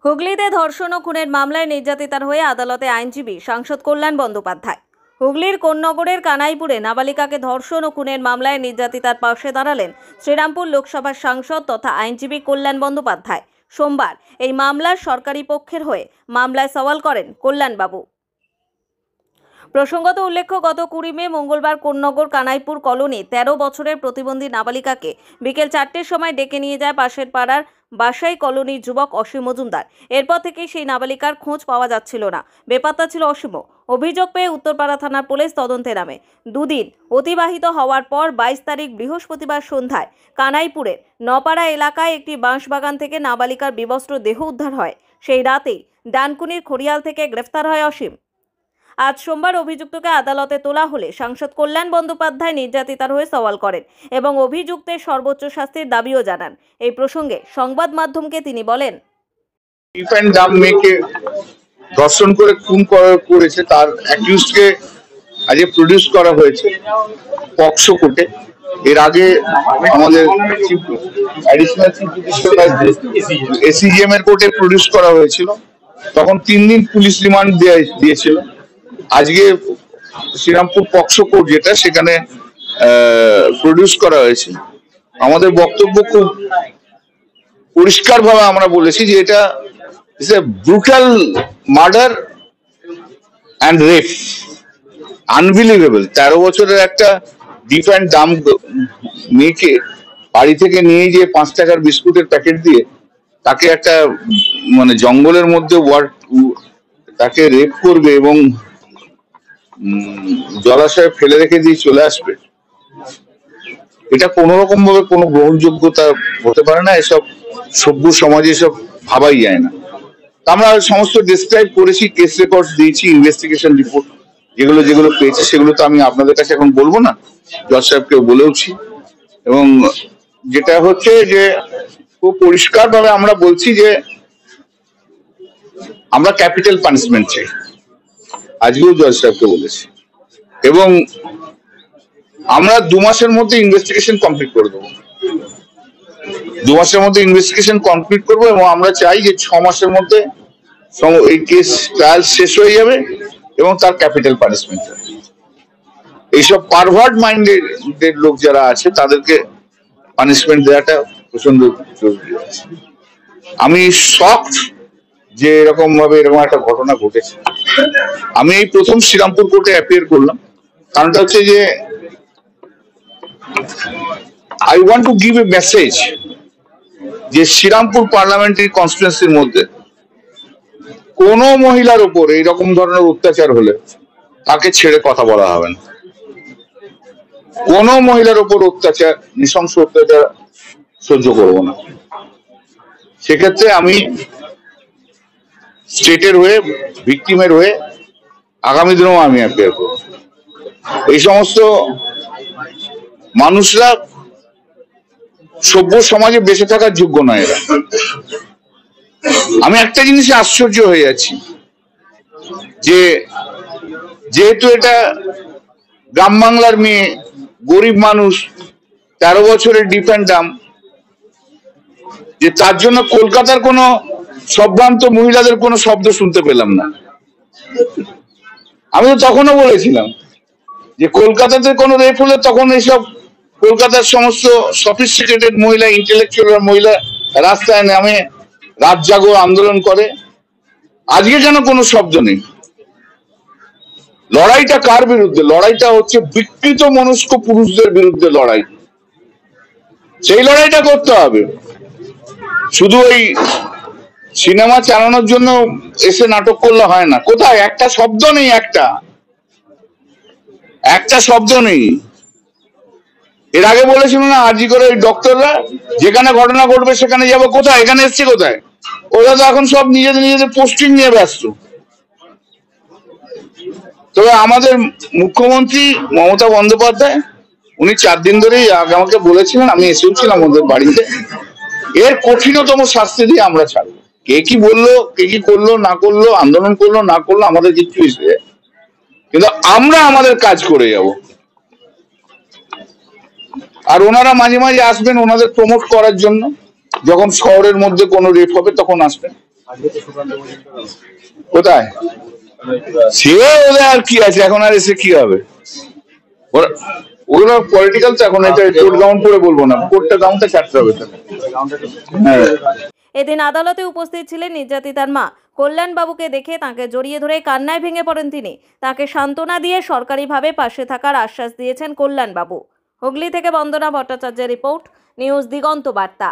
হুগলিতে ধর্ষণ ও খুনের মামলায় নির্যাতিতার হয়ে আদালতে আইনজীবী সাংসদ কল্যাণ বন্দ্যোপাধ্যায়। হুগলির কোন্নগরের কানাইপুরে নাবালিকাকে ধর্ষণ ও খুনের মামলায় নির্যাতিতার পাশে দাঁড়ালেন শ্রীরামপুর লোকসভার সাংসদ তথা আইনজীবী কল্যাণ বন্দ্যোপাধ্যায়। সোমবার এই মামলার সরকারি পক্ষের হয়ে মামলায় সওয়াল করেন কল্যাণবাবু। প্রসঙ্গত উল্লেখ্য, গত 20 মে মঙ্গলবার কোন্নগর কানাইপুর কলোনি 13 বছরের প্রতিবন্ধী নাবালিকাকে বিকেল 4টের সময় ডেকে নিয়ে যায় পাশের পাড়ার বাসাই কলোনির যুবক অসীম মজুমদার। এরপর থেকে সেই নাবালিকার খোঁজ পাওয়া যাচ্ছিল না, বেপাত্তা ছিল অসীম। অভিযোগ পেয়ে উত্তরপাড়া থানার পুলিশ তদন্তে নামে। দুদিন অতিবাহিত হওয়ার পর 22 তারিখ বৃহস্পতিবার সন্ধ্যায় কানাইপুরের নপাড়া এলাকায় একটি বাঁশবাগান থেকে নাবালিকার বিবস্ত্র দেহ উদ্ধার হয়। সেই রাতেই ডানকুনির খড়িয়াল থেকে গ্রেফতার হয় অসীম। আজ সোমবার অভিযুক্তকে আদালতে তোলা হলে সাংসদ কল্যাণ বন্দ্যোপাধ্যায় নির্যাতিতার হয়ে সওয়াল করেন এবং অভিযুক্তের সর্বোচ্চ শাস্তির দাবিও জানান। এই প্রসঙ্গে সংবাদ মাধ্যমকে তিনি বলেন, ধর্ষণ করে খুন করেছে তার অ্যাকিউজকে আজকে প্রডিউস করা হয়েছে পক্সো কোর্টে। এর আগে আমাদের অ্যাডিশনাল চিফ জুডিশিয়াল এসিজিএম এর কোর্টে প্রডিউস করা হয়েছিল, তখন 3 দিন পুলিশ রিমান্ড দিয়েছিল। আজকে শ্রীরামপুর পক্সো কোর্ট যেটা, সেখানে প্রডিউস করা হয়েছে। আমাদের বক্তব্য খুব পরিষ্কার ভাবে আমরা বলেছি যে এটা is a brutal murder and rape, unbelievable. 13 বছরের একটা ডিফ অ্যান্ড ডাম মেয়েকে বাড়ি থেকে নিয়ে গিয়ে 5 টাকার বিস্কুটের প্যাকেট দিয়ে তাকে একটা জঙ্গলের মধ্যে তাকে রেপ করবে এবং জলাশয়ে ফেলে রেখে দিয়ে চলে আসবে। এটা কোনো রকম ভাবে কোনো গ্রহণযোগ্যতা হতে পারে না। এসব সভ্য সমাজে এসব ভাবাই যায় না। আমরা সমস্ত ডিসক্রাইব করেছি, কেস রেকর্ড দিয়েছি, ইনভেস্টিগেশন রিপোর্ট যেগুলো পেয়েছি সেগুলো তো আমি আপনাদের কাছে এখন বলবো না, জজ সাহেবকে বলেওছি। এবং যেটা হচ্ছে যে খুব পরিষ্কার ভাবে আমরা বলছি যে আমরা ক্যাপিটাল পানিশমেন্ট চাই, আজকেও জজ সাহেবকে বলেছি। এবং আমরা 2 মাসের মধ্যে ইনভেস্টিগেশন কমপ্লিট করে দেবো। 2 মাসের মধ্যে ইনভেস্টিগেশন কমপ্লিট করবো এবং আমরা চাই যে 6 মাসের মধ্যে এই কেস ট্রায়াল শেষ হয়ে যাবে এবং তার ক্যাপিটাল পানিশমেন্ট। এইসব পারভার্ট মাইন্ডেড লোক যারা আছে তাদেরকে পানিশমেন্ট দেওয়াটা প্রচন্ড জরুরি আছে। আমি শকড যে এরকম একটা ঘটনা ঘটেছে। আমি এই প্রথম শ্রীরামপুর কোর্টে অ্যাপিয়ার করলাম। কারণটা হচ্ছে যে I want to give a message যে শ্রীরামপুর পার্লামেন্টারি কনস্টিটুয়েন্সির মধ্যে কোন মহিলার উপর এইরকম ধরনের অত্যাচার হলে তাকে ছেড়ে কথা বলা হবে না। কোন মহিলার উপর অত্যাচার, নৃশংস অত্যাচার সহ্য করব না। সেক্ষেত্রে আমি স্টেটের হয়ে, ভিকটিমের হয়ে আগামী দিনেও আমি অ্যাপিয়ার করব। এই সমস্ত মানুষরা সভ্য সমাজে বেঁচে থাকার যোগ্য নয় এরা। আমি একটা জিনিসে আশ্চর্য হয়ে যাচ্ছি যে যেহেতু এটা গ্রাম বাংলার মেয়ে, গরিব মানুষ, 13 বছরের ডিফ অ্যান্ড ডাম, যে তার জন্য কলকাতার কোনো সম্ভ্রান্ত মহিলাদের কোনো শব্দ শুনতে পেলাম না। আমি তো তখনও বলেছিলাম যে কলকাতাতে কোনো রেপ হলে তখন এইসব কলকাতার সমস্ত সফিস্টিকেটেড মহিলা, ইন্টেলেকচুয়াল মহিলা রাস্তায় নামে রাত জাগো আন্দোলন করে। আজকে কেন কোনো শব্দ নেই? লড়াইটা কার বিরুদ্ধে? লড়াইটা হচ্ছে বিকৃত মনস্ক পুরুষদের বিরুদ্ধে লড়াই। সেই লড়াইটা করতে হবে। শুধু ওই সিনেমা চালানোর জন্য এসে নাটক করলে হয় না। কোথায় একটা শব্দ নেই, একটা শব্দ নেই। এর আগে বলেছিল না আরজি করে ওই ডক্টররা যেখানে ঘটনা ঘটবে সেখানে যাবো। কোথায়? এখানে এসছে কোথায়? ওরা তো এখন সব নিজেদের পোস্টিং নিয়ে ব্যস্ত। তবে আমাদের মুখ্যমন্ত্রী মমতা বন্দ্যোপাধ্যায় উনি 4 দিন ধরেই আমাকে বলেছিলেন, আমি এসেও ছিলাম ওদের বাড়িতে, এর কঠিনতম শাস্তি দিয়ে আমরা ছাড়বো। কে কি বললো, কে কি করলো না করলো, আন্দোলন করলো না করলো, আমাদের কিচ্ছু এসে, কিন্তু আমরা আমাদের কাজ করে যাব। আর ওনারা মাঝে মাঝে আসবেন ওনাদের প্রমোট করার জন্য। যখন শহরের মধ্যে কোনো রেপ হবে তখন আসবেন। কোথায় সে ওদের আর কি আছে, এখন আর এসে কি হবে? ওরা ওগুলো পলিটিক্যাল তো, এখন এটা কোর্ট গাউন করে বলবো না, কোর্টটা গাউনটা ছাড়তে হবে তো। হ্যাঁ, এদিন আদালতে উপস্থিত ছিলেন নির্যাতিতার মা। কল্যাণবাবুকে দেখে তাকে জড়িয়ে ধরে কান্নায় ভেঙে পড়েন তিনি। তাকে সান্ত্বনা দিয়ে সরকারিভাবে পাশে থাকার আশ্বাস দিয়েছেন কল্যাণবাবু। হুগলি থেকে বন্দনা ভট্টাচার্যের রিপোর্ট, নিউজ দিগন্ত বার্তা।